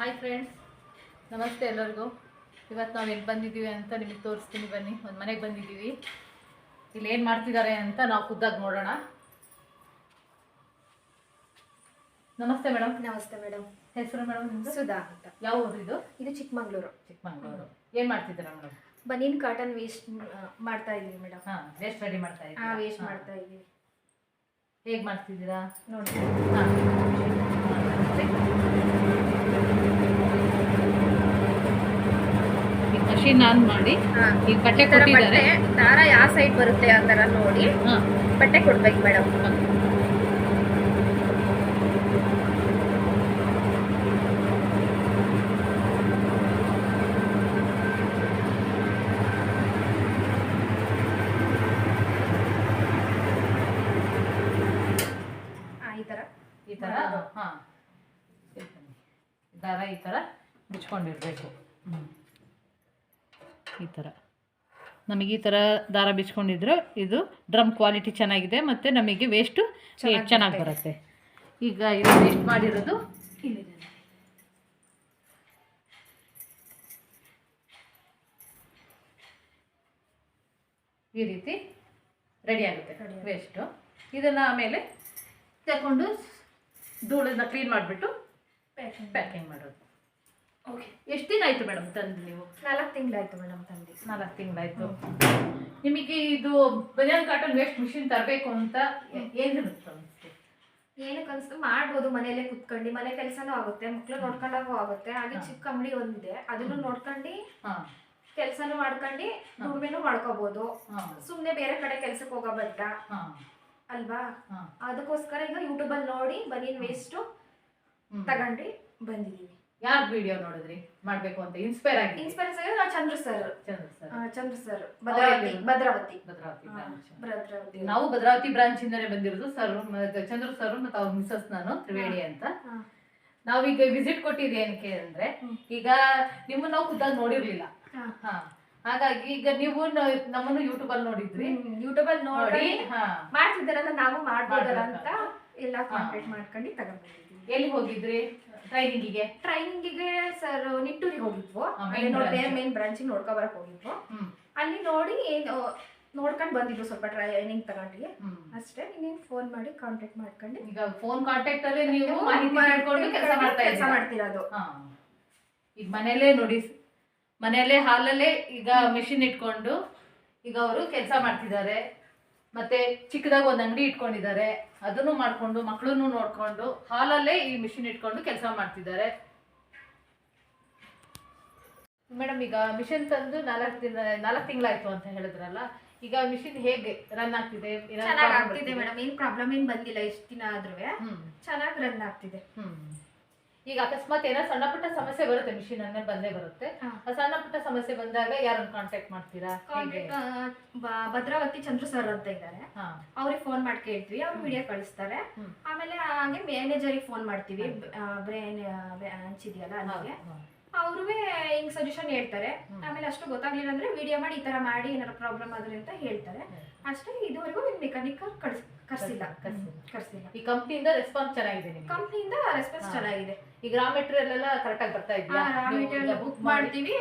Hi friends, ನಮಸ್ತೆ ಎಲ್ಲರಿಗೂ. ಇವತ್ತು ನಾವು ಎಲ್ಲಿ ಬಂದಿದ್ದೀವಿ ಅಂತ ನಿಮಗೆ ತೋರಿಸ್ತೀನಿ. ಬನ್ನಿ, ಒಂದು ಮನೆಗೆ ಬಂದಿದ್ದೀವಿ. ಇಲ್ಲಿ ಏನು ಮಾಡ್ತಿದ್ದಾರೆ ಅಂತ ನಾವು ಖುದ್ದಾಗಿ ನೋಡೋಣ. ನಮಸ್ತೆ ಮೇಡಮ್. ನಮಸ್ತೆ ಮೇಡಮ್. ಹೆಸರು ಮೇಡಮ್ ನಿಮ್ಮದು? ಸುಧಾ ಅಂತ. ಯಾವ ಊರು ಇದು? ಇದು ಚಿಕ್ಕಮಂಗ್ಳೂರು. ಚಿಕ್ಕಮಂಗ್ಳೂರು. ಏನು ಮಾಡ್ತಿದ್ದೀರಾ ಮೇಡಮ್? ಬನೀನ್ ಕಾಟನ್ ವೇಸ್ಟ್ ಮಾಡ್ತಾ ಇದೀವಿ ಮೇಡಮ್. ಹಾಂ, ವೇಸ್ಟ್ ರೆಡಿ ಮಾಡ್ತಾ ಇದ್ದೀರಾ? ವೇಸ್ಟ್ ಮಾಡ್ತಾ ಇದೀವಿ. ಹೇಗೆ ಮಾಡ್ತಿದ್ದೀರಾ ನೋಡಿ. ಹಾಂ, ಮಷೀನ್ ಆನ್ ಮಾಡಿ ಈಗ ಬಟ್ಟೆ ಕೊಟ್ಟಿದ್ದಾರೆ. ದಾರ ಯಾವ ಸೈಡ್ ಬರುತ್ತೆ ಆ ಥರ ನೋಡಿ ಬಟ್ಟೆ ಕೊಡ್ಬೇಕು ಮೇಡಮ್. ಈ ಥರ ಹಾಂ, ದಾರ ಈ ಥರ ಬಿಚ್ಕೊಂಡಿರಬೇಕು. ಈ ಥರ ನಮಗೆ ಈ ಥರ ದಾರ ಬಿಚ್ಕೊಂಡಿದ್ರೆ ಇದು ಡ್ರಮ್ ಕ್ವಾಲಿಟಿ ಚೆನ್ನಾಗಿದೆ ಮತ್ತು ನಮಗೆ ವೇಸ್ಟು ಚೆನ್ನಾಗಿ ಬರುತ್ತೆ. ಈಗ ಇದು ವೇಸ್ಟ್ ಮಾಡಿರೋದು ಇಲ್ಲಿದೆ. ಈ ರೀತಿ ರೆಡಿ ಆಗುತ್ತೆ ವೇಸ್ಟು. ಇದನ್ನು ಆಮೇಲೆ ತಗೊಂಡು ಧೂಳನ್ನ ಕ್ಲೀನ್ ಮಾಡಿಬಿಟ್ಟು ಪ್ಯಾಕಿಂಗ್ ಮಾಡೋದು. ಓಕೆ, ಎಷ್ಟು ದಿನ ಆಯಿತು ಮೇಡಮ್ ತಂದು ನೀವು? 4 ತಿಂಗಳಾಯಿತು ಮೇಡಮ್ ತಂದು. 4 ತಿಂಗಳಾಯಿತು. ನಿಮಗೆ ಇದು ಬನಿಯನ್ ಕಾಟನ್ ವೇಸ್ಟ್ ಮಿಷಿನ್ ತರಬೇಕು ಅಂತ ಏನು ಏನಕ್ಕೆ ಅನಿಸ್ತು? ಮಾಡ್ಬೋದು ಮನೆಯಲ್ಲೇ ಕುತ್ಕೊಂಡು, ಮನೆ ಕೆಲಸನೂ ಆಗುತ್ತೆ, ಮಕ್ಕಳು ನೋಡ್ಕೊಂಡಾಗೂ ಆಗುತ್ತೆ. ಹಾಗೆ ಚಿಕ್ಕ ಅಂಗಡಿ ಒಂದಿದೆ, ಅದನ್ನು ನೋಡ್ಕೊಂಡು ಕೆಲಸನೂ ಮಾಡ್ಕೊಂಡು ದುಡಿಮೆನೂ ಮಾಡ್ಕೋಬೋದು. ಸುಮ್ಮನೆ ಬೇರೆ ಕಡೆ ಕೆಲ್ಸಕ್ಕೆ ಹೋಗೋ ಬಟ್ಟ ಅಲ್ವಾ? ಅದಕ್ಕೋಸ್ಕರ ಈಗ ಯೂಟ್ಯೂಬಲ್ಲಿ ನೋಡಿ ಬನೀನ್ ವೇಸ್ಟು ತಗೊಂಡು ಬಂದಿದ್ದೀವಿ. ಯಾರು ವಿಡಿಯೋ ನೋಡಿದ್ರಿ ಮಾಡಬೇಕು ಅಂತ ಇನ್ಸ್ಪೈರೆನ್ಸ್ ಆಗಿ ನಾವು ಚಂದ್ರ ಸರ್ ಭದ್ರಾವತಿ. ನಾವು ಭದ್ರಾವತಿ ಬ್ರಾಂಚ್ ಇಂದಾನೆ ಬಂದಿರೋದು. ಸರ್ ಚಂದ್ರ ಸರ್ ಮತ್ತು ಅವ್ರ ಮಿಸಸ್ ನಾನು ತ್ರಿವೇಣಿ ಅಂತ. ನಾವೀಗ ವಿಸಿಟ್ ಕೊಟ್ಟಿದ್ದೆ ಏನಕ್ಕೆ ಅಂದ್ರೆ, ಈಗ ನಿಮ್ಮನ್ನ ನಾವು ಖುದ್ದಾಗಿ ನೋಡಿರ್ಲಿಲ್ಲ. ಹಾಗಾಗಿ ಈಗ ನೀವು ನಮ್ಮನ್ನು ಯೂಟ್ಯೂಬ್ ಅಲ್ಲಿ ನೋಡಿದ್ರಿ. ಯೂಟ್ಯೂಬಲ್ಲಿ ನೋಡಿ ಮಾಡ್ತಿದ್ದಾರಲ್ಲ, ನಾವು ಮಾಡ್ಬೋದಲ್ಲ ಅಂತ ಎಲ್ಲ ಕಾಂಟ್ಯಾಕ್ಟ್ ಮಾಡ್ಕೊಂಡು ತಗೊಂಡ್ಬಂದಿದ್ವಿ. ಎಲ್ಲಿ ಹೋಗಿದ್ರಿ ಟ್ರೈನಿಂಗಿಗೆ? ಸರ್ ನಿಟ್ಟೂರಿಗೆ ಹೋಗಿದ್ವು. ಮೇನ್ ಬ್ರಾಂಚಿಗೆ ನೋಡ್ಕೊ ಬರಕ್ ಹೋಗಿದ್ವು. ಅಲ್ಲಿ ನೋಡಿ ನೋಡ್ಕೊಂಡು ಬಂದಿದ್ರು, ಸ್ವಲ್ಪ ಟ್ರೈನಿಂಗ್ ತಗೊಂಡ್ರಿ ಅಷ್ಟೇ. ನೀನು ಫೋನ್ ಮಾಡಿ ಕಾಂಟ್ಯಾಕ್ಟ್ ಮಾಡ್ಕೊಂಡು ಈಗ ಫೋನ್ ಕಾಂಟ್ಯಾಕ್ಟ್ ಅಲ್ಲೇ ನೀವು ಮಾಹಿತಿ ಕೆಲಸ ಮಾಡ್ತಿರೋದು. ಈಗ ಮನೆಯಲ್ಲೇ ನೋಡಿ, ಮನೆಯಲ್ಲೇ ಹಾಲಲ್ಲೇ ಈಗ ಮೆಷಿನ್ ಇಟ್ಕೊಂಡು ಈಗ ಅವರು ಕೆಲಸ ಮಾಡ್ತಿದ್ದಾರೆ. ಮತ್ತೆ ಚಿಕ್ಕದಾಗಿ ಒಂದು ಅಂಗಡಿ ಇಟ್ಕೊಂಡಿದ್ದಾರೆ, ಅದನ್ನು ಮಾಡ್ಕೊಂಡು ಮಕ್ಕಳನ್ನು ನೋಡ್ಕೊಂಡು ಹಾಲಲ್ಲೇ ಈ ಮಿಷಿನ್ ಇಟ್ಕೊಂಡು ಕೆಲಸ ಮಾಡ್ತಿದ್ದಾರೆ ಮೇಡಮ್. ಈಗ ಮಿಷಿನ್ ತಂದು 4 ತಿಂಗಳಾಯ್ತು ಅಂತ ಹೇಳಿದ್ರಲ್ಲ, ಈಗ ಮಿಷಿನ್ ಹೇಗೆ ರನ್ ಆಗ್ತಿದೆ? ಚೆನ್ನಾಗಿ ಆಗ್ತಿದೆ ಮೇಡಮ್, ಏನ್ ಪ್ರಾಬ್ಲಮ್ ಏನ್ ಬಂದಿಲ್ಲ. ಎಷ್ಟು ದಿನ ಆದ್ರೂ ಚೆನ್ನಾಗಿ ರನ್ ಆಗ್ತಿದೆ. ಈಗ ಅಕಸ್ಮಾತ್ ಏನೋ ಸಣ್ಣ ಪುಟ್ಟ ಸಮಸ್ಯೆ ಬರುತ್ತೆ, ಮಿಷಿನ್ ಅನ್ನೇ ಬಂದೇ ಬರುತ್ತೆ. ಆ ಸಣ್ಣ ಪುಟ್ಟ ಸಮಸ್ಯೆ ಬಂದಾಗ ಯಾರನ್ನು ಕಾಂಟ್ಯಾಕ್ಟ್ ಮಾಡ್ತೀರಾ? ಭದ್ರಾವತಿ ಚಂದ್ರ ಸರ್ ಅಂತ ಇದ್ದಾರೆ, ಅವ್ರಿಗೆ ಫೋನ್ ಮಾಡಿ ಕೇಳ್ತೀವಿ, ಅವ್ರು ವಿಡಿಯೋ ಕಳಿಸ್ತಾರೆ. ಆಮೇಲೆ ಹಂಗೆ ಮ್ಯಾನೇಜರಿಗೆ ಫೋನ್ ಮಾಡ್ತೀವಿ, ಬ್ರೇನ್ ಹಂಚಿದೆಯಲ್ಲ ಅಲ್ಲಿಗೆ, ಅವ್ರಿಗೆ ಹಿಂಗ್ ಸಜೆಷನ್ ಹೇಳ್ತಾರೆ. ಆಮೇಲೆ ಅಷ್ಟು ಗೊತ್ತಾಗ್ಲಿಲ್ಲ ಅಂದ್ರೆ ವಿಡಿಯೋ ಮಾಡಿ ಈ ತರ ಮಾಡಿ ಏನಾರ ಪ್ರಾಬ್ಲಮ್ ಆದ್ರೆ ಅಂತ ಹೇಳ್ತಾರೆ ಅಷ್ಟೇ. ಇದುವರೆಗೂ ಮೆಕ್ಯಾನಿಕ್ ಕರ್ಸಿಲ್ಲ. ಈ ಕಂಪ್ನಿಯಿಂದ ರೆಸ್ಪಾನ್ಸ್ ಚೆನ್ನಾಗಿದೆ? ಕಂಪ್ನಿಯಿಂದ ರೆಸ್ಪಾನ್ಸ್ ಚೆನ್ನಾಗಿದೆ. ಈಗ ರಾ ಮೆಟೀರಿಯಲ್ ಎಲ್ಲ ಕರೆಕ್ಟ್ ಆಗಿ ಬರ್ತಾ ಇದೆಯಾ? ರಾ ಮೆಟೀರಿಯಲ್ ಬುಕ್ ಮಾಡ್ತೀವಿ,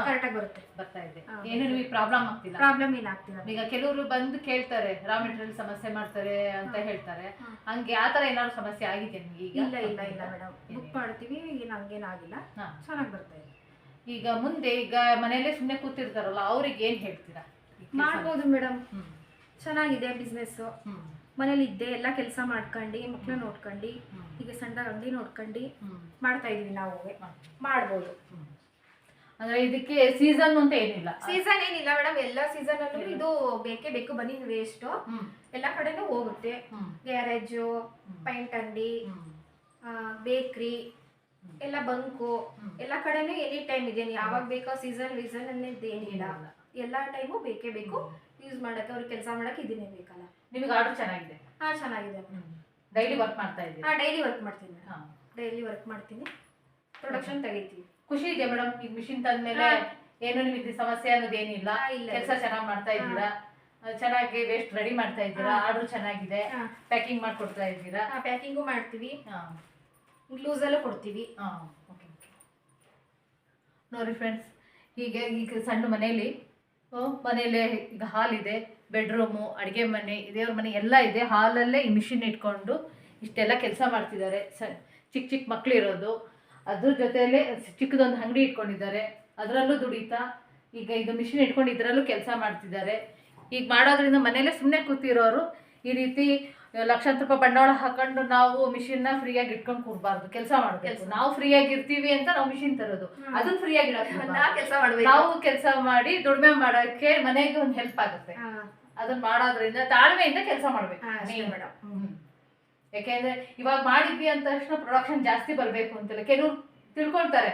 ಕರೆಕ್ಟ್ ಆಗಿ ಬರ್ತಾ ಇದೆ. ಏನು ನಿಮಗೆ ಪ್ರಾಬ್ಲಮ್ ಆಗ್ತಿಲ್ಲ? ಪ್ರಾಬ್ಲಮ್ ಏನಾಗ್ತಿಲ್ಲ. ಈಗ ಕೆಲವರು ಬಂದು ಕೇಳ್ತಾರೆ, ರಾ ಮೆಟೀರಿಯಲ್ ಸಮಸ್ಯೆ ಮಾಡ್ತಾರೆ ಅಂತ ಹೇಳ್ತಾರೆ. ಹಂಗೆ ಆ ತರ ಏನಾದ್ರು ಸಮಸ್ಯೆ ಆಗಿದೆ ನಿಮಗೆ? ಇಲ್ಲ ಮೇಡಮ್, ಬುಕ್ ಮಾಡ್ತೀವಿ, ಏನು ಹಂಗೇನಾಗಿಲ್ಲ, ಚೆನ್ನಾಗಿ ಬರ್ತಾ ಇದೆ. ಈಗ ಮುಂದೆ ಈಗ ಮನೆಯಲ್ಲೇ ಸುಮ್ಮನೆ ಕೂತಿರ್ತಾರಲ್ಲ, ಅವ್ರಿಗೆ ಏನ್ ಹೇಳ್ತೀರಾ? ಮಾಡ್ಬೋದು ಮೇಡಮ್, ಚೆನ್ನಾಗಿದೆ ಬಿಸ್ನೆಸ್. ಮನೇಲಿ ಇದ್ದೆ ಎಲ್ಲ ಕೆಲಸ ಮಾಡ್ಕೊಂಡು ಮಕ್ಳು ನೋಡ್ಕೊಂಡು ಈಗ ಸಣ್ಣ ಅಂಗಡಿ ನೋಡ್ಕೊಂಡು ಮಾಡ್ತಾ ಇದೀವಿ. ನಾವು ಮಾಡ್ಬೋದು. ಅಂದ್ರೆ ಇದಕ್ಕೆ ಸೀಸನ್ ಅಂತ ಏನಿಲ್ಲ? ಸೀಸನ್ ಏನಿಲ್ಲ ಮೇಡಮ್, ಎಲ್ಲ ಸೀಸನ್ ಅಲ್ಲೂ ಇದು ಬೇಕೇ ಬೇಕು. ಬನೀನ್ ವೇಸ್ಟ್ ಎಲ್ಲ ಕಡೆನೂ ಹೋಗುತ್ತೆ. ಗ್ಯಾರೇಜು, ಪೈಂಟ್ ಅಂಗಡಿ, ಬೇಕ್ರಿ, ಎಲ್ಲ ಬಂಕು, ಎಲ್ಲ ಕಡೆನೂ ಎನಿ ಟೈಮ್ ಇದೆ. ಯಾವಾಗ ಬೇಕೋ ಸೀಸನ್ ಅನ್ನೋದು ಏನಿಲ್ಲ, ಎಲ್ಲ ಟೈಮು ಬೇಕೇ ಬೇಕು. ಯೂಸ್ ಮಾಡಕ್ಕೆ, ಅವ್ರಿಗೆ ಕೆಲಸ ಮಾಡಕ್ಕೆ ಇದನ್ನೇ ಬೇಕಲ್ಲ. ನಿಮಗೆ ಆರ್ಡರ್ ಚೆನ್ನಾಗಿದೆ? ಚೆನ್ನಾಗಿದೆ. ಡೈಲಿ ವರ್ಕ್ ಮಾಡ್ತಾ ಇದ್ದೀವಿ? ಡೈಲಿ ವರ್ಕ್ ಮಾಡ್ತೀನಿ. ಡೈಲಿ ವರ್ಕ್ ಮಾಡ್ತೀನಿ, ಪ್ರೊಡಕ್ಷನ್ ತೆಗಿತೀವಿ. ಖುಷಿ ಇದೆ ಮೇಡಮ್ ಈಗ ಮಿಷಿನ್ ತಂದ್ಮೇಲೆ? ಏನು ನಿಮಗೆ ಸಮಸ್ಯೆ ಅನ್ನೋದೇನಿಲ್ಲ? ಕೆಲಸ ಚೆನ್ನಾಗಿ ಮಾಡ್ತಾ ಇದ್ದೀರಾ, ಚೆನ್ನಾಗಿ ವೇಸ್ಟ್ ರೆಡಿ ಮಾಡ್ತಾ ಇದ್ದೀರಾ, ಆರ್ಡರ್ ಚೆನ್ನಾಗಿದೆ, ಪ್ಯಾಕಿಂಗ್ ಮಾಡ್ಕೊಡ್ತಾ ಇದ್ದೀರಾ? ಪ್ಯಾಕಿಂಗು ಮಾಡ್ತೀವಿ, ಗ್ಲೂಸಲ್ಲೂ ಕೊಡ್ತೀವಿ. ಓಕೆ. ನೋಡಿ ಫ್ರೆಂಡ್ಸ್, ಈಗ ಸಣ್ಣ ಮನೆಯಲ್ಲಿ ಈಗ ಹಾಲ್ ಇದೆ, ಬೆಡ್ರೂಮು, ಅಡುಗೆ ಮನೆ, ದೇವ್ರ ಮನೆ ಎಲ್ಲ ಇದೆ. ಹಾಲಲ್ಲೇ ಈ ಮಿಷಿನ್ ಇಟ್ಕೊಂಡು ಇಷ್ಟೆಲ್ಲ ಕೆಲಸ ಮಾಡ್ತಿದ್ದಾರೆ. ಚಿಕ್ಕ ಚಿಕ್ಕ ಮಕ್ಳು ಇರೋದು, ಅದ್ರ ಜೊತೆಯಲ್ಲೇ ಚಿಕ್ಕದೊಂದು ಅಂಗಡಿ ಇಟ್ಕೊಂಡಿದ್ದಾರೆ, ಅದರಲ್ಲೂ ದುಡಿತಾ ಈಗ ಇದು ಮಿಷಿನ್ ಇಟ್ಕೊಂಡು ಇದರಲ್ಲೂ ಕೆಲಸ ಮಾಡ್ತಿದ್ದಾರೆ. ಈಗ ಮಾಡೋದ್ರಿಂದ ಮನೇಲೆ ಸುಮ್ಮನೆ ಕೂತಿರೋರು ಈ ರೀತಿ ಲಕ್ಷಾಂತರ ರೂಪಾಯಿ ಬಂಡವಾಳ ಹಾಕೊಂಡು ನಾವು ಮಿಷಿನ್ನ ಫ್ರೀಯಾಗಿ ಇಟ್ಕೊಂಡು ಕೂಡಬಾರ್ದು, ಕೆಲಸ ಮಾಡಬೇಕು. ನಾವು ಫ್ರೀಯಾಗಿ ಇರ್ತೀವಿ ಅಂತ ನಾವು ಮಿಷಿನ್ ತರೋದು, ಅದನ್ನ ಫ್ರೀಯಾಗಿ ನಾವು ಕೆಲಸ ಮಾಡಿ ದುಡಿಮೆ ಮಾಡೋಕ್ಕೆ ಮನೆಗೆ ಒಂದು ಹೆಲ್ಪ್ ಆಗುತ್ತೆ. ಅದನ್ನ ಮಾಡೋದ್ರಿಂದ ತಾಳ್ಮೆಯಿಂದ ಕೆಲಸ ಮಾಡ್ಬೇಕು ಮೇಡಮ್. ಯಾಕೆಂದ್ರೆ ಇವಾಗ ಮಾಡಿದ್ವಿ ಅಂತ ತಕ್ಷಣ ಪ್ರೊಡಕ್ಷನ್ ಜಾಸ್ತಿ ಬರಬೇಕು ಅಂತಿಲ್ಲ. ಕೆಲವ್ರು ತಿಳ್ಕೊಳ್ತಾರೆ,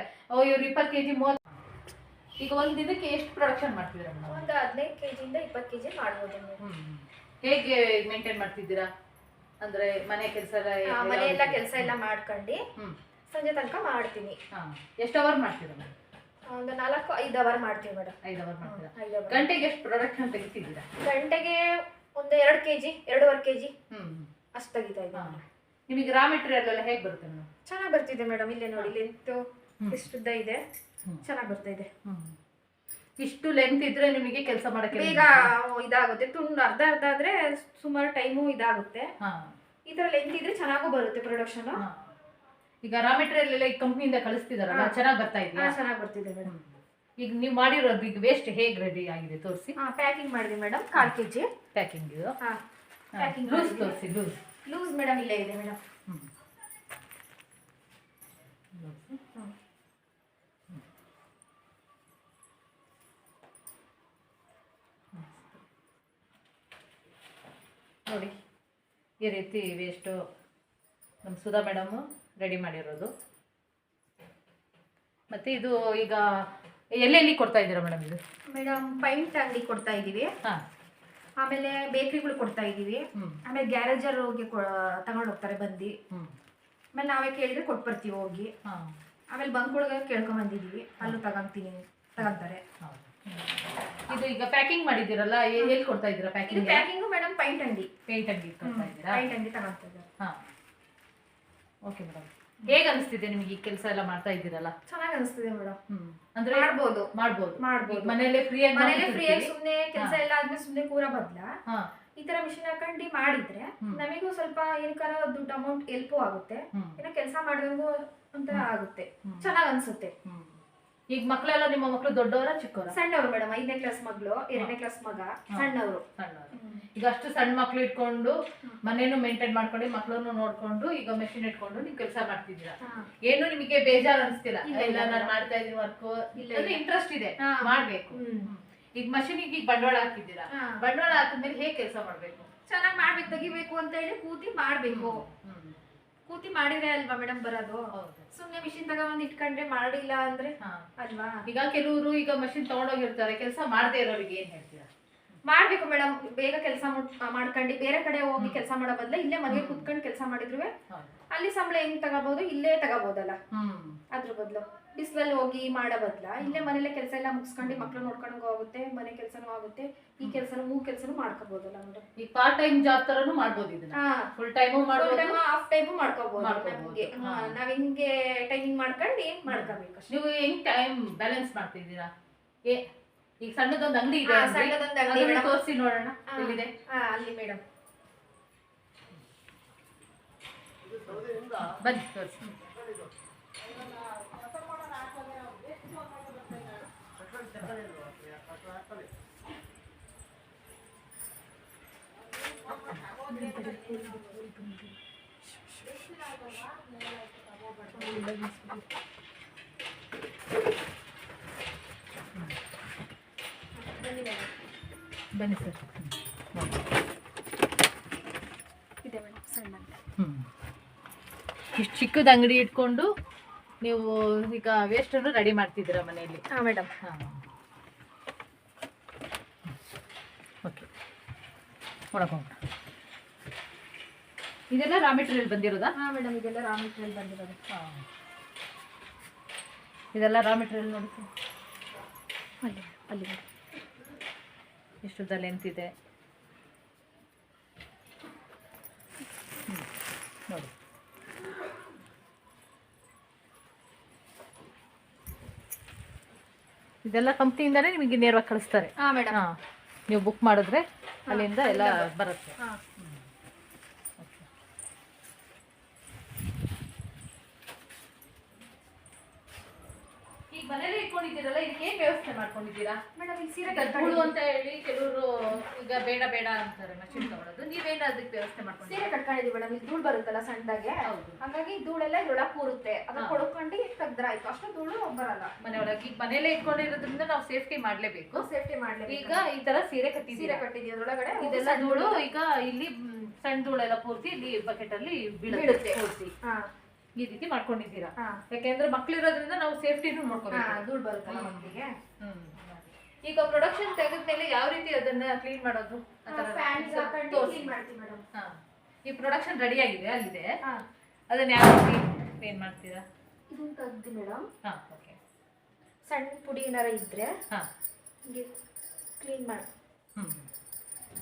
ಇವ್ರು 20 kg 30. ಈಗ ಒಂದು ದಿನಕ್ಕೆ ಎಷ್ಟು ಪ್ರೊಡಕ್ಷನ್ ಮಾಡ್ತಿದ್ದೀರಾ? ಒಂದು 15 kg 20 kg ಮಾಡ್ಬೋದು. ಹೇಗೆ ಮೇಂಟೈನ್ ಮಾಡ್ತಿದ್ದೀರಾ? ಅಂದ್ರೆ ಮನೆ ಕೆಲಸ ಮನೆಯೆಲ್ಲ ಕೆಲಸ ಎಲ್ಲ ಮಾಡ್ಕೊಂಡು ಸಂಜೆ ತನಕ ಮಾಡ್ತೀನಿ. ಎಷ್ಟು ಅವರ್ ಮಾಡ್ತೀರಾ? ಒಂದು 4-5 ಅವರ್ ಮಾಡ್ತೀವಿ ಮೇಡಮ್. 5 ಅವರ್ ಮಾಡ್ತೀರಾ? ಗಂಟೆಗೆ ಎಷ್ಟು ಪ್ರೊಡಕ್ಷನ್ ತೆಗಿತಿದ್ದೀರಾ? ಗಂಟೆಗೆ ಒಂದು 2 kg 2.5 kg ಅಷ್ಟು ತೆಗಿತಾ ಇದ್ದೀನಿ. ನಿಮಗೆ ರಾ ಮೆಟೀರಿಯಲ್ ಎಲ್ಲ ಹೇಗೆ ಬರುತ್ತೆ ಮೇಡಮ್? ಚೆನ್ನಾಗಿ ಬರ್ತಿದೆ ಮೇಡಮ್. ಇಲ್ಲೇ ನೋಡಿ, ಲೆಂತ್ ಇಷ್ಟುದ್ದ ಇದೆ, ಚೆನ್ನಾಗಿ ಬರ್ತಾ ಇದೆ. ಇಷ್ಟು ಲೆಂತ್ ಇದ್ರೆ ನಿಮಗೆ ಕೆಲಸ ಮಾಡಕ್ಕೆ ಬೇಗ ಇದಾಗುತ್ತೆ. ತುಂಡು ಅರ್ಧ ಆದ್ರೆ ಸುಮಾರು ಟೈಮು ಇದಾಗುತ್ತೆ. ಈ ತರ ಲೆಂತ್ ಇದ್ರೆ ಚೆನ್ನಾಗೂ ಬರುತ್ತೆ ಪ್ರೊಡಕ್ಷನ್. ಈಗ ರಾ ಮೆಟೀರಿಯಲ್ ಎಲ್ಲ ಈ ಕಂಪ್ನಿಯಿಂದ ಕಳಿಸ್ತಿದಾರಲ್ಲ, ಚೆನ್ನಾಗಿ ಬರ್ತಾ ಇದೆಯಾ? ಚೆನ್ನಾಗಿ ಬರ್ತಿದೆ ಮೇಡಮ್. ಈಗ ನೀವು ಮಾಡಿರೋದು ಈಗ ವೇಸ್ಟ್ ಹೇಗೆ ರೆಡಿ ಆಗಿದೆ ತೋರಿಸಿ. ಪ್ಯಾಕಿಂಗ್ ಮಾಡಿದೆ ಮೇಡಮ್, 1/4 kg ಪ್ಯಾಕಿಂಗ್. ಇದು ಪ್ಯಾಕಿಂಗ್ ಲೂಸ್ ತೋರಿಸಿ. ಲೂಸ್ ಮೇಡಮ್ ಇಲ್ಲೇ ಇದೆ ಮೇಡಮ್. ನೋಡಿ, ಈ ರೀತಿ ವೇಸ್ಟು ನಮ್ಮ ಸುಧಾ ಮೇಡಮು ರೆಡಿ ಮಾಡಿರೋದು. ಮತ್ತು ಇದು ಈಗ ಎಲ್ಲೆಲ್ಲಿ ಕೊಡ್ತಾ ಇದ್ದೀರಾ ಮೇಡಮ್? ಇದು ಮೇಡಮ್ ಪೈಂಟ್ ಅಂಗಡಿ ಕೊಡ್ತಾ ಇದ್ದೀವಿ, ಆಮೇಲೆ ಬೇಕ್ರಿಗಳು ಕೊಡ್ತಾ ಇದ್ದೀವಿ, ಆಮೇಲೆ ಗ್ಯಾರೇಜರ್ ಹೋಗಿ ತಗೊಂಡು ಹೋಗ್ತಾರೆ ಬಂದು, ಆಮೇಲೆ ನಾವೇ ಕೇಳಿದ್ರೆ ಕೊಟ್ಟು ಬರ್ತೀವಿ ಹೋಗಿ. ಆಮೇಲೆ ಬಂಕ್ಗಳಿಗೆ ಕೇಳ್ಕೊಂಬಂದಿದ್ದೀವಿ, ಅಲ್ಲೂ ತಗೊಂತಾರೆ. ಇದು ಈಗ ಪ್ಯಾಕಿಂಗ್ ಮಾಡಿದ್ದೀರಲ್ಲ, ಎಲ್ಲಿ ಕೊಡ್ತಾ ಇದ್ದೀರಾ ಪ್ಯಾಕಿಂಗ್? ಪ್ಯಾಕಿಂಗು ಮೇಡಮ್ ಪೈಂಟ್ ಅಂಗಡಿ ಕೊಡ್ತಾ ಇದ್ದೀರಾ? ಪೈಂಟ್ ಅಂಗಡಿ ತಗೊಂತಾ ಇದ್ದಾರೆ. Okay madam. ಹೇಗೆ ಅನಿಸ್ತಿದೆ ನಿಮಗೆ ಈ ಕೆಲಸ ಎಲ್ಲ ಮಾಡ್ತಾ ಇದ್ದೀರಲ್ಲ? ಚೆನ್ನಾಗಿ ಅನಿಸ್ತಿದೆ ಮೇಡಮ್. ಅಂದ್ರೆ ಮಾಡ್ಬೋದು ಮನೇಲೆ ಫ್ರೀಯಾಗಿ ಸುಮ್ಮನೆ ಕೆಲಸ ಎಲ್ಲ ಆದ್ಮೇಲೆ ಸುಮ್ಮನೆ ಕೂರ ಬದಲ ಈ ತರ ಮಿಷಿನ್ ಹಾಕೊಂಡು ಮಾಡಿದ್ರೆ ನಮಗೂ ಸ್ವಲ್ಪ ಏನಕ್ಕಾರ ದುಡ್ಡು ಅಮೌಂಟ್ ಹೆಲ್ಪು ಆಗುತ್ತೆ, ಏನೋ ಕೆಲಸ ಮಾಡಿದಂಗೂ ಒಂಥರ ಆಗುತ್ತೆ, ಚೆನ್ನಾಗಿ ಅನ್ಸುತ್ತೆ. ಈಗ ಮಕ್ಕಳೆಲ್ಲ ನಿಮ್ಮ ಮಕ್ಕಳು ದೊಡ್ಡವರ ಚಿಕ್ಕವರ? ಸಣ್ಣವರು ಮೇಡಮ್. 5ನೇ ಕ್ಲಾಸ್ ಮಗಳು, 2ನೇ ಕ್ಲಾಸ್ ಮಗ, ಸಣ್ಣವರು. ಈಗ ಅಷ್ಟು ಸಣ್ಣ ಮಕ್ಳು ಇಟ್ಕೊಂಡು ಮನೇನು ಮೇಂಟೈನ್ ಮಾಡ್ಕೊಂಡು ಮಕ್ಳನ್ನು ನೋಡ್ಕೊಂಡು ಈಗ ಮೆಷಿನ್ ಇಟ್ಕೊಂಡು ನೀವು ಕೆಲಸ ಮಾಡ್ತಿದ್ದೀರಾ. ಏನು ನಿಮಗೆ ಬೇಜಾರು ಅನಿಸ್ತಿಲ್ಲ? ಇಲ್ಲ, ನಾನು ಮಾಡ್ತಾ ಇದ್ದೀನಿ ವರ್ಕ್, ಇಂಟ್ರೆಸ್ಟ್ ಇದೆ, ಮಾಡ್ಬೇಕು. ಈಗ ಮಷೀನಿಗೆ ಈಗ ಬಂಡವಾಳ ಹಾಕಿದ್ದೀರಾ, ಬಂಡವಾಳ ಹಾಕಿದ್ಮೇಲೆ ಹೇಗೆ ಕೆಲಸ ಮಾಡ್ಬೇಕು? ಚೆನ್ನಾಗಿ ಮಾಡ್ಬೇಕು, ತೆಗಿಬೇಕು ಅಂತ ಹೇಳಿ ಕೂತಿ ಮಾಡ್ಬೇಕು. ಕೂತಿ ಮಾಡಿದ್ರೆ ಅಲ್ವಾ ಮೇಡಮ್ ಬರೋದು. ಸುಮ್ನೆ ಮಿಷಿನ್ ತಗೊಂಡ್ ಇಟ್ಕೊಂಡ್ರೆ ಮಾಡಿಲ್ಲ ಅಂದ್ರೆ ಅಲ್ವಾ. ಈಗ ಕೆಲವರು ಈಗ ಮಷಿನ್ ತಗೊಂಡೋಗಿರ್ತಾರೆ, ಕೆಲಸ ಮಾಡದೇ ಇರೋರಿಗೆ ಏನ್ ಹೇಳ್ತೀರಾ? ಮಾಡ್ಬೇಕು ಮೇಡಮ್, ಬೇಗ ಕೆಲಸ ಮಾಡ್ಕೊಂಡು ಬೇರೆ ಕಡೆ ಹೋಗಿ ಕೆಲಸ ಮಾಡೋ ಬದಲ ಇಲ್ಲೇ ಮನೆಗೆ ಕುತ್ಕೊಂಡು ಕೆಲಸ ಮಾಡಿದ್ರು ಅಲ್ಲಿ ಸಂಬಳ ಹೆಂಗ್ ತಗೋಬಹುದು, ಇಲ್ಲೇ ತಗೋಬಹುದಲ್ಲ. ಅದ್ರ ಬದಲು ಬಿಸಿಲಲ್ಲಿ ಹೋಗಿ ಮಾಡೋ ಬದಲ ಇಲ್ಲೇ ಮನೇಲೆ ಕೆಲಸ ಎಲ್ಲ ಮುಗಿಸ್ಕೊಂಡು ಮಕ್ಳು ನೋಡ್ಕೊಂಡು ಆಗುತ್ತೆ, ಮನೆ ಕೆಲಸನೂ ಆಗುತ್ತೆ, ಈ ಕೆಲಸನೂ 3 ಕೆಲಸನೂ ಮಾಡ್ಕೋಬಹುದಲ್ಲ ಮೇಡಮ್. ಈ ಪಾರ್ಟ್ ಟೈಮ್ ಜಾಬ್ ತರನು ಮಾಡಬಹುದು, ಇದನ್ನ ಫುಲ್ ಟೈಮು ಮಾಡಬಹುದು, ಹಾಫ್ ಟೈಮು ಮಾಡ್ಕೋಬಹುದು. ನಮಗೆ ನಾವ್ ಹಿಂಗೆ ಟೈಮಿಂಗ್ ಮಾಡ್ಕೊಂಡು ಮಾಡ್ಕೋಬೇಕು. ನೀವು ಹೆಂಗ್ ಟೈಮ್ ಬ್ಯಾಲೆನ್ಸ್ ಮಾಡ್ತಿದ್ದೀರಾ? ಈಗ ಸಣ್ಣದೊಂದು ಅಂಗಡಿ ಇದೆ, ಸಣ್ಣದೊಂದು ಅಂಗಡಿ ತೋರಿಸಿ ನೋಡೋಣ ಎಲ್ಲಿದೆ. ಅಲ್ಲಿ ಮೇಡಮ್ ಬನ್ನಿ ತೋರಿಸಿ. ಬನ್ನಿ ಸರ್. ಇದೆ ಮೇಡಮ್ ಸಣ್ಣ. ಇಷ್ಟು ಚಿಕ್ಕದ ಅಂಗಡಿ ಇಟ್ಕೊಂಡು ನೀವು ಈಗ ವೇಸ್ಟ್ ಅನ್ನು ರೆಡಿ ಮಾಡ್ತಿದ್ದೀರಾ ಮನೆಯಲ್ಲಿ? ಮೇಡಮ್. ಓಕೆ, ನೋಡೋಣ. ಇದೆಲ್ಲ ರಾ ಮೆಟೀರಿಯಲ್ ಬಂದಿರೋದಾ? ಮೇಡಮ್, ಇದೆಲ್ಲ ರಾ ಮೆಟೀರಿಯಲ್ ಬಂದಿರೋದು. ಇದೆಲ್ಲ ರಾ ಮೆಟೀರಿಯಲ್ ನೋಡಿ ಅಲ್ಲಿ ಎಷ್ಟುದ್ದ ಲೆಂತ್ ಇದೆ ನೋಡಿ. ಇದೆಲ್ಲ ಕಂಪ್ನಿಯಿಂದಾನೇ ನಿಮಗೆ ನೇರವಾಗಿ ಕಳಿಸ್ತಾರೆ. ಹಾಂ ಮೇಡಮ್. ಹಾಂ, ನೀವು ಬುಕ್ ಮಾಡಿದ್ರೆ ಅಲ್ಲಿಂದ ಎಲ್ಲ ಬರುತ್ತೆ. ಹಾಂ. ಈಗ ಮನೇಲಿ ಇಟ್ಕೊಂಡಿದ್ದೀರಲ್ಲ, ಇದಕ್ಕೆ ಏನು ವ್ಯವಸ್ಥೆ ಮಾಡ್ಕೊಂಡಿದ್ದೀರಾ ಮೇಡಮ್ ಈ ಸೀರೆ ಧೂಳು ಅಂತ ಹೇಳಿ ಕೆಲವರು ಈಗ ಬೇಡ ಬೇಡ ಅಂತಾರೆ ಮಷಿನ್ ತಗೊಳ್ಳೋದು, ನೀವೇನು ಅದಕ್ಕೆ ವ್ಯವಸ್ಥೆ ಮಾಡ್ಕೊಂಡಿದ್ದೀರಾ? ಸೀರೆ ಕಟ್ಕೊಂಡಿದೀವಿ ಮೇಡಮ್. ಇಲ್ಲಿ ಧೂಳು ಬರುತ್ತಲ್ಲ ಸಣ್ಣದಾಗೆ, ಹೌದು. ಹಾಗಾಗಿ ಧೂಳೆಲ್ಲ ಇದ್ರೊಳಗೆ ಕೂರುತ್ತೆ. ಅದನ್ನ ಕೊಡ್ಕೊಂಡು ತೆಗ್ದ್ರಾಯ್ತು, ಅಷ್ಟು ಧೂಳು ಬರಲ್ಲ ಮನೆಯೊಳಗೆ. ಈಗ ಮನೇಲೆ ಇಟ್ಕೊಂಡಿರೋದ್ರಿಂದ ನಾವು ಸೇಫ್ಟಿ ಮಾಡಲೇಬೇಕು. ಸೇಫ್ಟಿ ಮಾಡ್ಲಿ. ಈಗ ಈ ತರ ಸೀರೆ ಕಟ್ಟಿದ್ದೀವಿ, ಅದ್ರೊಳಗಡೆ ಇದೆಲ್ಲ ಧೂಳು ಈಗ ಇಲ್ಲಿ ಸಣ್ಣ ಧೂಳೆಲ್ಲ ಪೂರ್ತಿ ಇಲ್ಲಿ ಬಕೆಟ್ ಅಲ್ಲಿ ಬೀಳುತ್ತೆ ಪೂರ್ತಿ. ಈ ರೀತಿ ಮಾಡ್ಕೊಂಡಿದ್ದೀರಾ, ಯಾಕೆಂದ್ರೆ ಮಕ್ಳಿರೋದ್ರಿಂದ ನಾವು ಸೇಫ್ಟಿನೂ ನೋಡ್ಕೋಬೇಕು. ಧೂಳು ಬರುತ್ತಲ್ಲ ಮಕ್ಕಳಿಗೆ. ಈಗ ಪ್ರೊಡಕ್ಷನ್ ತೆಗೆದ್ಮೇಲೆ ಯಾವ ರೀತಿ ಅದನ್ನ ಕ್ಲೀನ್ ಮಾಡೋದು? ಈ ಪ್ರೊಡಕ್ಷನ್ ರೆಡಿ ಆಗಿದೆ ಅಲ್ಲಿದೆ, ಅದನ್ನ ಯಾವ ರೀತಿ ಕ್ಲೀನ್ ಮಾಡ್ತೀರಾ? ಇದನ್ನ ತೆಗ್ದು ಮೇಡಮ್, ಓಕೆ, ಸಣ್ಣ ಪುಡಿ ಏನಾರ ಇದ್ರೆ ಕ್ಲೀನ್ ಮಾಡಿ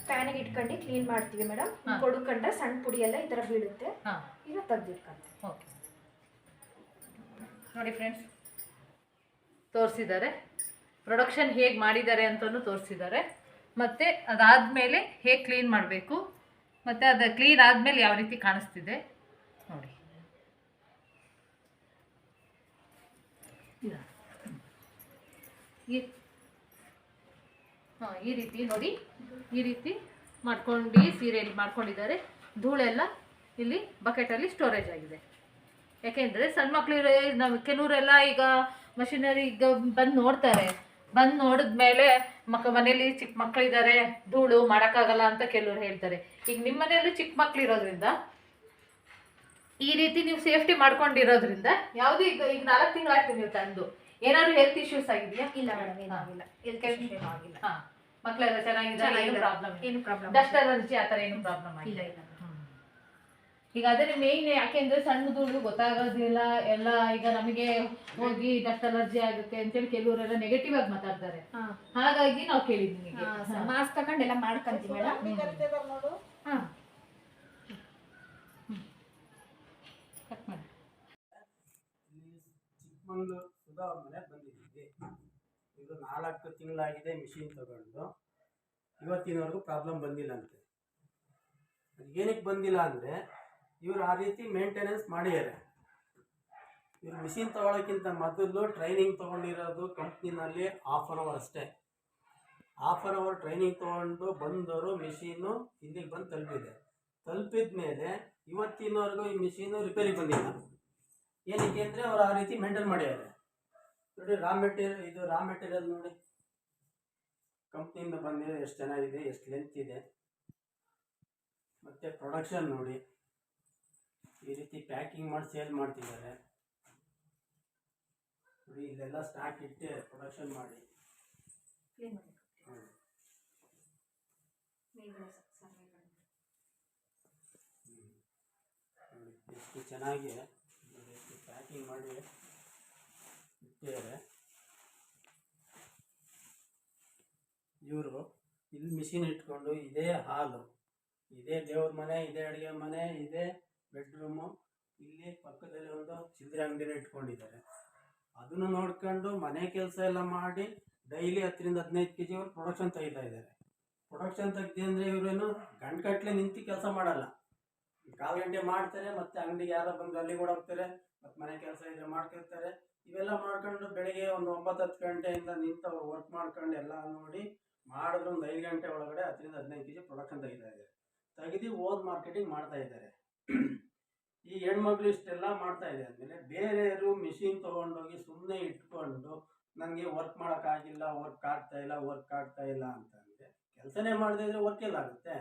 ಪ್ಯಾನಿಗೆ ಇಟ್ಕೊಂಡು ಕ್ಲೀನ್ ಮಾಡ್ತೀವಿ ಮೇಡಮ್. ಕೊಡ್ಕೊಂಡ್ರೆ ಸಣ್ಣ ಪುಡಿ ಎಲ್ಲ ಈ ತರ ಬೀಳುತ್ತೆ, ಈಗ ತೆಗ್ದಿಟ್ಕೊಂತೀವಿ. ಓಕೆ, ನೋಡಿ ಫ್ರೆಂಡ್ಸ್, ತೋರಿಸಿದ್ದಾರೆ ಪ್ರೊಡಕ್ಷನ್ ಹೇಗೆ ಮಾಡಿದ್ದಾರೆ ಅಂತಲೂ ತೋರಿಸಿದ್ದಾರೆ, ಮತ್ತು ಅದಾದಮೇಲೆ ಹೇಗೆ ಕ್ಲೀನ್ ಮಾಡಬೇಕು, ಮತ್ತು ಅದು ಕ್ಲೀನ್ ಆದಮೇಲೆ ಯಾವ ರೀತಿ ಕಾಣಿಸ್ತಿದೆ ನೋಡಿ. ಈ ರೀತಿ ನೋಡಿ, ಈ ರೀತಿ ಮಾಡ್ಕೊಂಡು ಸೀರೆಯಲ್ಲಿ ಮಾಡ್ಕೊಂಡಿದ್ದಾರೆ. ಧೂಳೆಲ್ಲ ಇಲ್ಲಿ ಬಕೆಟಲ್ಲಿ ಸ್ಟೋರೇಜ್ ಆಗಿದೆ. ಯಾಕೆಂದರೆ ಸಣ್ಣ ಮಕ್ಕಳು ನಾವು ಕೆಲವರೆಲ್ಲ ಈಗ ಮಷಿನರಿ ಈಗ ಬಂದು ನೋಡ್ತಾರೆ, ಬಂದು ನೋಡಿದ್ಮೇಲೆ ಮನೇಲಿ ಚಿಕ್ಕ ಮಕ್ಕಳಿದ್ದಾರೆ, ಧೂಳು ಮಾಡೋಕ್ಕಾಗಲ್ಲ ಅಂತ ಕೆಲವರು ಹೇಳ್ತಾರೆ. ಈಗ ನಿಮ್ಮ ಮನೆಯಲ್ಲೂ ಚಿಕ್ಕ ಮಕ್ಳು ಇರೋದ್ರಿಂದ ಈ ರೀತಿ ನೀವು ಸೇಫ್ಟಿ ಮಾಡ್ಕೊಂಡಿರೋದ್ರಿಂದ ಯಾವುದೂ ಈಗ 4 ತಿಂಗಳಾಗ್ತದೆ ನೀವು ತಂದು, ಏನಾದ್ರು ಹೆಲ್ತ್ ಇಶ್ಯೂಸ್ ಆಗಿದೆಯಾ? ಇಲ್ಲ ಮೇಡಮ್, ಏನಾಗಿಲ್ಲ. ಆಗಿಲ್ಲ. ಮಕ್ಕಳೆಲ್ಲ ಚೆನ್ನಾಗಿದ್ದಾರೆ, ಏನು ಪ್ರಾಬ್ಲಮ್ ಡಸ್ಟ್ ಅಲರ್ಜಿ ಆ ಥರ ಏನು ಪ್ರಾಬ್ಲಮ್ ಆಗಿಲ್ಲ. ಈಗ ಅದೇ ಮೇಯ್ನ್, ಯಾಕೆಂದ್ರೆ ಸಣ್ಣ ಧೂಳು ಗೊತ್ತಾಗೋದಿಲ್ಲ ಎಲ್ಲ. ಈಗ ನಮಗೆ ಹೋಗಿ ಡಸ್ಟ್ ಅಲರ್ಜಿ ಆಗುತ್ತೆ ಅಂತೇಳಿ ಕೆಲವರೆಲ್ಲ ನೆಗೆಟಿವ್ ಆಗಿ ಮಾತಾಡ್ತಾರೆ. ಹಾಗಾಗಿ ನಾವು ಕೇಳಿದ್ವಿ ನಿಮಗೆ ಮಾಸ್ಕ್ ತಗೊಂಡು ಎಲ್ಲ ಮಾಡ್ಕೊಂತೀವಿ ಮೇಡಮ್. ಚಿಕ್ಕಮಂಗ್ಳೂರು ಸುಧಾ ಅವ್ರ ಮನೆ ಬಂದಿದ್ದೀವಿ. ಇದು 4 ತಿಂಗಳಾಗಿದೆ ಮಿಷಿನ್ ತಗೊಂಡು, ಇವತ್ತಿನವರೆಗೂ ಪ್ರಾಬ್ಲಮ್ ಬಂದಿಲ್ಲ ಅಂತೆ. ಅದು ಏನಕ್ಕೆ ಬಂದಿಲ್ಲ ಅಂದರೆ ಇವರು ಆ ರೀತಿ ಮೇಂಟೆನೆನ್ಸ್ ಮಾಡಿದ್ದಾರೆ. ಇವರು ಮಿಷಿನ್ ತಗೊಳ್ಳೋಕ್ಕಿಂತ ಮೊದಲು ಟ್ರೈನಿಂಗ್ ತೊಗೊಂಡಿರೋದು ಕಂಪ್ನಿನಲ್ಲಿ 1/2 ಅವರ್ ಅಷ್ಟೇ. 1/2 ಅವರ್ ಟ್ರೈನಿಂಗ್ ತೊಗೊಂಡು ಬಂದವರು ಮಿಷಿನ್ನು ಇಲ್ಲಿಗೆ ಬಂದು ತಲುಪಿದ ಮೇಲೆ ಇವತ್ತಿನವರೆಗೂ ಈ ಮಿಷಿನು ರಿಪೇರಿಗೆ ಬಂದಿಲ್ಲ. ಏನಕ್ಕೆ ಅಂದರೆ ಅವ್ರು ಆ ರೀತಿ ಮೇಂಟೈನ್ ಮಾಡಿದ್ದಾರೆ. ನೋಡಿ, ರಾ ಮೆಟೀರಿಯಲ್ ನೋಡಿ, ಕಂಪ್ನಿಯಿಂದ ಬಂದಿದೆ, ಎಷ್ಟು ಚೆನ್ನಾಗಿದೆ, ಎಷ್ಟು ಲೆಂತ್ ಇದೆ. ಮತ್ತು ಪ್ರೊಡಕ್ಷನ್ ನೋಡಿ, ಈ ರೀತಿ ಪ್ಯಾಕಿಂಗ್ ಮಾಡಿ ಸೇಲ್ ಮಾಡ್ತಿದ್ದಾರೆ. ನೋಡಿ, ಇಲ್ಲೆಲ್ಲ ಸ್ಟಾಕ್ ಇಟ್ಟು ಪ್ರೊಡಕ್ಷನ್ ಮಾಡಿ ಎಷ್ಟು ಚೆನ್ನಾಗಿ ಎಷ್ಟು ಪ್ಯಾಕಿಂಗ್ ಮಾಡಿ ಇಟ್ಟಿದ್ದಾರೆ. ಇವರು ಇಲ್ಲಿ ಮಿಷಿನ್ ಇಟ್ಕೊಂಡು ಇದೇ ಹಾಲು, ಇದೇ ದೇವ್ರ ಮನೆ, ಇದೇ ಅಡುಗೆ ಮನೆ, ಇದೇ ಬೆಡ್ರೂಮು, ಇಲ್ಲಿ ಪಕ್ಕದಲ್ಲಿ ಒಂದು ಚಿಲ್ಲರೆ ಅಂಗಡಿನ ಇಟ್ಕೊಂಡಿದ್ದಾರೆ. ಅದನ್ನು ನೋಡ್ಕೊಂಡು ಮನೆ ಕೆಲಸ ಎಲ್ಲ ಮಾಡಿ ಡೈಲಿ 10 ರಿಂದ 15 kg ಅವ್ರು ಪ್ರೊಡಕ್ಷನ್ ತೆಗಿತಾ ಇದ್ದಾರೆ. ಪ್ರೊಡಕ್ಷನ್ ತೆಗ್ದು ಅಂದರೆ ಇವರೇನು ಗಂಟೆಗಟ್ಟಲೆ ನಿಂತು ಕೆಲಸ ಮಾಡಲ್ಲ, 1/4 ಗಂಟೆ ಮಾಡ್ತಾರೆ, ಮತ್ತು ಅಂಗಡಿಗೆ ಯಾರೋ ಬಂದು ಅಲ್ಲಿ ಕೂಡ ಹೋಗ್ತಾರೆ, ಮತ್ತು ಮನೆ ಕೆಲಸ ಇದ್ರೆ ಮಾಡ್ಕೊಳ್ತಾರೆ. ಇವೆಲ್ಲ ಮಾಡ್ಕೊಂಡು ಬೆಳಿಗ್ಗೆ ಒಂದು 9-10 ಗಂಟೆಯಿಂದ ನಿಂತು ಅವ್ರು ವರ್ಕ್ ಮಾಡ್ಕೊಂಡು ಎಲ್ಲ ನೋಡಿ ಮಾಡಿದ್ರು ಒಂದು 5 ಗಂಟೆ ಒಳಗಡೆ 10 ರಿಂದ 15 kg ಪ್ರೊಡಕ್ಷನ್ ತೆಗಿತಾ ಇದ್ದಾರೆ. ತೆಗೆದು ಓದ್ ಮಾರ್ಕೆಟಿಂಗ್ ಮಾಡ್ತಾ ಇದ್ದಾರೆ. ಈ ಹೆಣ್ಮಕ್ಳು ಇಷ್ಟೆಲ್ಲ ಮಾಡ್ತಾ ಇದೆ ಅಂದಮೇಲೆ ಬೇರೆಯವರು ಮಿಷಿನ್ ತೊಗೊಂಡೋಗಿ ಸುಮ್ಮನೆ ಇಟ್ಕೊಂಡು ನನಗೆ ವರ್ಕ್ ಮಾಡೋಕ್ಕಾಗಿಲ್ಲ, ವರ್ಕ್ ಆಗ್ತಾ ಇಲ್ಲ ಅಂತಂದರೆ ಕೆಲಸನೇ ಮಾಡದೇ ಇದ್ರೆ ವರ್ಕ್ ಎಲ್ಲ ಆಗುತ್ತೆ?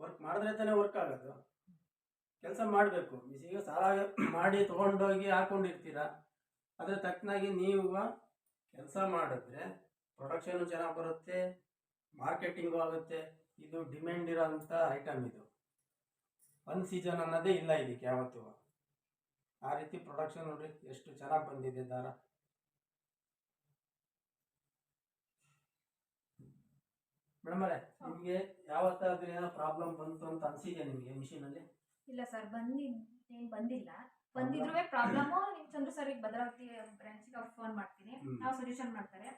ವರ್ಕ್ ಮಾಡಿದ್ರೆ ತಾನೇ ವರ್ಕ್ ಆಗೋದು. ಕೆಲಸ ಮಾಡಬೇಕು. ಈಗ ಸಾಲ ಮಾಡಿ ತೊಗೊಂಡೋಗಿ ಹಾಕ್ಕೊಂಡಿರ್ತೀರ, ಅದ್ರ ತಕ್ಕನಾಗಿ ನೀವು ಕೆಲಸ ಮಾಡಿದ್ರೆ ಪ್ರೊಡಕ್ಷನು ಚೆನ್ನಾಗಿ ಬರುತ್ತೆ, ಮಾರ್ಕೆಟಿಂಗು ಆಗುತ್ತೆ. ಇದು ಡಿಮ್ಯಾಂಡ್ ಇರೋಂಥ ಐಟಮ್. ಇದು ಒಂದು ಸೀಸನ್ ಅನ್ನೋದೇ ಇಲ್ಲ ಇದಕ್ಕೆ ಯಾವತ್ತೂ. ಆ ರೀತಿ ಪ್ರೊಡಕ್ಷನ್ ನೋಡಿ ಎಷ್ಟು ಚೆನ್ನಾಗಿ ಬಂದಿದೆ ದಾರ. ಮೇಡಮರೇ, ನಿಮಗೆ ಯಾವತ್ತಾದ್ರೂ ಏನೋ ಪ್ರಾಬ್ಲಮ್ ಬಂತು ಅಂತ ಅನಿಸಿದೆಯಾ ನಿಮಗೆ ಮಿಷಿನಲ್ಲಿ? ಇಲ್ಲ ಸರ್, ಬಂದಿಲ್ಲ. ಬಂದಿದ್ರು ಪ್ರಾಬ್ಲಮ್ ನಿಮ್ ಚಂದ್ರ ಸರ್ ಭದ್ರಾವತಿ ಬ್ರಾಂಚಿಗೆ ಅವ್ರು ಫೋನ್ ಮಾಡ್ತೀನಿ, ನಾವು ಸಜೆಷನ್ ಮಾಡ್ತಾರೆ.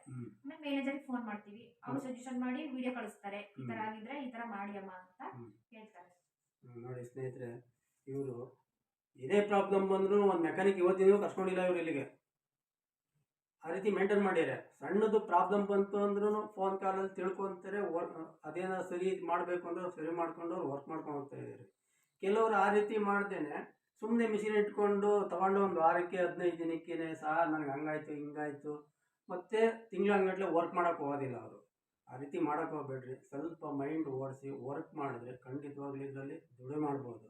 ಆಮೇಲೆ ಮ್ಯಾನೇಜರ್ಗೆ ಫೋನ್ ಮಾಡ್ತೀವಿ, ಅವ್ರು ಸಜೆಷನ್ ಮಾಡಿ ವಿಡಿಯೋ ಕಳಿಸ್ತಾರೆ, ಈ ತರ ಆಗಿದ್ರೆ ಈ ತರ ಮಾಡಿ ಅಮ್ಮ ಅಂತ ಹೇಳ್ತಾರೆ. ನೋಡಿ ಸ್ನೇಹಿತರೆ, ಇವರು ಏನೇ ಪ್ರಾಬ್ಲಮ್ ಬಂದ್ರು ಒಂದು ಮೆಕ್ಯಾನಿಕ್ ಇವತ್ತಿನೂ ಕರ್ಸ್ಕೊಂಡಿಲ್ಲ ಇವ್ರು ಇಲ್ಲಿಗೆ. ಆ ರೀತಿ ಮೇಂಟೈನ್ ಮಾಡ್ಯಾರೆ. ಸಣ್ಣದು ಪ್ರಾಬ್ಲಮ್ ಬಂತು ಅಂದ್ರೂ ಫೋನ್ ಕಾಲಲ್ಲಿ ತಿಳ್ಕೊಂತಾರೆ, ಅದೇನೋ ಸರಿ ಮಾಡಬೇಕು ಅಂದ್ರೆ ಸರಿ ಮಾಡ್ಕೊಂಡು ಅವ್ರು ವರ್ಕ್ ಮಾಡ್ಕೊಂಡು ಹೋಗ್ತಾ ಇದ್ದಾರೆ. ಕೆಲವರು ಆ ರೀತಿ ಮಾಡ್ದೇನೆ ಸುಮ್ಮನೆ ಮಿಷಿನ್ ಇಟ್ಕೊಂಡು ತಗೊಂಡು ಒಂದು ವಾರಕ್ಕೆ 15 ದಿನಕ್ಕೆ ಸಹ ನನಗೆ ಹಂಗಾಯ್ತು ಹಿಂಗಾಯ್ತು ಮತ್ತೆ ತಿಂಗಳಂಗಟ್ಲೆ ವರ್ಕ್ ಮಾಡೋಕೆ ಹೋಗೋದಿಲ್ಲ ಅವರು. ಆ ರೀತಿ ಮಾಡೋಕೆ ಹೋಗ್ಬೇಡ್ರಿ. ಸ್ವಲ್ಪ ಮೈಂಡ್ ಓಡಿಸಿ ವರ್ಕ್ ಮಾಡಿದ್ರೆ ಖಂಡಿತವಾಗ್ಲೂ ಇದರಲ್ಲಿ ದುಡಿಮೆ ಮಾಡ್ಬೋದು.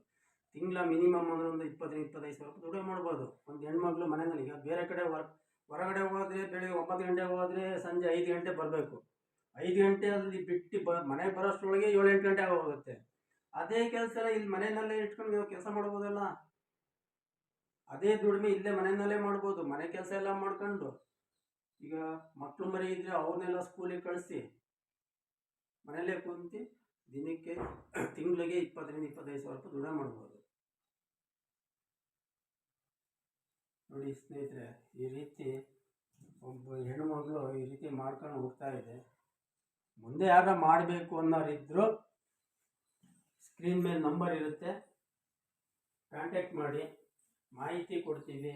ತಿಂಗಳ ಮಿನಿಮಮ್ ಅಂದ್ರೆ ಒಂದು 20-25 ಸಾವಿರ ದುಡಿಮೆ ಮಾಡ್ಬೋದು. ಒಂದು ಹೆಣ್ಮಕ್ಳು ಮನೆಯಲ್ಲಿ ಈಗ ಬೇರೆ ಕಡೆ ಹೊರಗಡೆ ಹೋದರೆ ಬೆಳಿಗ್ಗೆ 9 ಗಂಟೆಗೆ ಹೋದರೆ ಸಂಜೆ 5 ಗಂಟೆ ಬರಬೇಕು. 5 ಗಂಟೆ ಅಲ್ಲಿ ಬಿಟ್ಟು ಮನೆಗೆ ಬರೋಷ್ಟರೊಳಗೆ 7-8 ಗಂಟೆ ಆಗೋಗುತ್ತೆ. ಅದೇ ಕೆಲಸ ಇಲ್ಲಿ ಮನೆಯಲ್ಲೇ ಇಟ್ಕೊಂಡು ನೀವು ಕೆಲಸ ಮಾಡ್ಬೋದಲ್ಲ. ಅದೇ ದುಡಿಮೆ ಇಲ್ಲೇ ಮನೆಯಲ್ಲೇ ಮಾಡ್ಬೋದು. ಮನೆ ಕೆಲಸ ಎಲ್ಲ ಮಾಡ್ಕೊಂಡು ಈಗ ಮಕ್ಕಳು ಮರಿ ಇದ್ರೆ ಅವ್ರನ್ನೆಲ್ಲ ಸ್ಕೂಲಿಗೆ ಕಳಿಸಿ ಮನೆಯಲ್ಲೇ ಕುಂತು ದಿನಕ್ಕೆ ತಿಂಗಳಿಗೆ 20-25 ಸಾವಿರ ರೂಪಾಯಿ ದುಡಿಮೆ ಮಾಡ್ಬೋದು. ನೋಡಿ ಸ್ನೇಹಿತರೆ, ಈ ರೀತಿ ಒಬ್ಬ ಹೆಣ್ಣುಮಗಳು ಈ ರೀತಿ ಮಾಡ್ಕೊಂಡು ಹೋಗ್ತಾ ಇದೆ. ಮುಂದೆ ಯಾರ ಮಾಡಬೇಕು ಅನ್ನೋರಿದ್ರು ಸ್ಕ್ರೀನ್ ಮೇಲೆ ನಂಬರ್ ಇರುತ್ತೆ, ಕಾಂಟ್ಯಾಕ್ಟ್ ಮಾಡಿ, ಮಾಹಿತಿ ಕೊಡ್ತೀವಿ.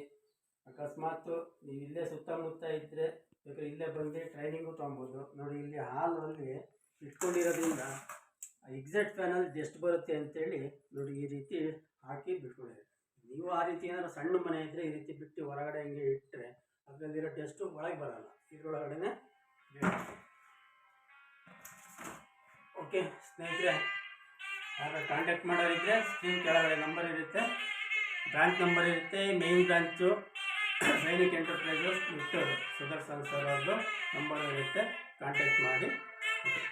ಅಕಸ್ಮಾತ್ ನೀವು ಇಲ್ಲೇ ಸುತ್ತಮುತ್ತ ಇದ್ದರೆ ಬೇಕಾದ್ರೆ ಇಲ್ಲೇ ಬಂದು ಟ್ರೈನಿಂಗು ತೊಗೊಬೋದು. ನೋಡಿ ಇಲ್ಲಿ ಹಾಲಲ್ಲಿ ಇಟ್ಕೊಂಡಿರೋದ್ರಿಂದ ಎಕ್ಸಾಕ್ಟ್ ಫ್ಯಾನಲ್ಲಿ ಎಷ್ಟು ಬರುತ್ತೆ ಅಂತೇಳಿ ನೋಡಿ ಈ ರೀತಿ ಹಾಕಿ ಬಿಟ್ಕೊಂಡಿದೆ. ನೀವು ಆ ರೀತಿ ಏನಾದ್ರು ಸಣ್ಣ ಮನೆ ಇದ್ದರೆ ಈ ರೀತಿ ಬಿಟ್ಟು ಹೊರಗಡೆ ಹಿಂಗೆ ಇಟ್ಟರೆ ಅದರಲ್ಲಿರೋ ಟೆಸ್ಟು ಒಳಗೆ ಬರೋಲ್ಲ, ಇದರೊಳಗಡೆ. ಓಕೆ ಸ್ನೇಹಿತರೆ, ಯಾರು ಕಾಂಟ್ಯಾಕ್ಟ್ ಮಾಡೋರಿದ್ದರೆ ಸ್ಕ್ರೀನ್ ಕೆಳಗಡೆ ನಂಬರ್ ಇರುತ್ತೆ, ಬ್ರಾಂಚ್ ನಂಬರ್ ಇರುತ್ತೆ. Main branch Sainik enterprises Sudarshan sir ಅವ್ರದ್ದು ನಂಬರ್ ಇರುತ್ತೆ, ಕಾಂಟ್ಯಾಕ್ಟ್ ಮಾಡಿ. ಓಕೆ.